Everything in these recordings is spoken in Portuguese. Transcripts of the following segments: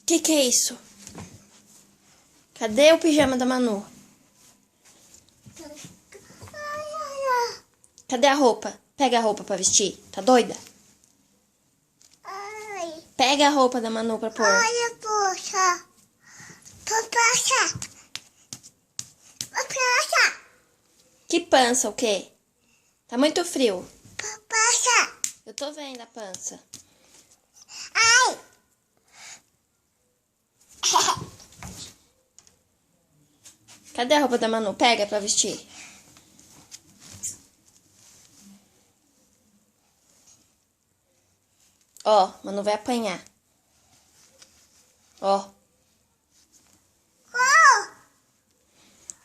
Que é isso? Cadê o pijama da Manu? Cadê a roupa? Pega a roupa pra vestir. Tá doida? Ai. Pega a roupa da Manu pra pôr. Olha, poxa. Poxa. Poxa. Que pança, o quê? Tá muito frio. Poxa. Eu tô vendo a pança. Ai. Cadê a roupa da Manu? Pega pra vestir. Ó, Manu vai apanhar. Ó.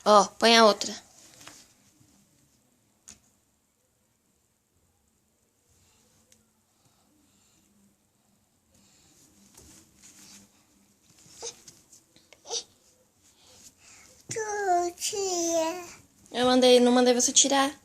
Ó, põe a outra. Tia. Não mandei você tirar.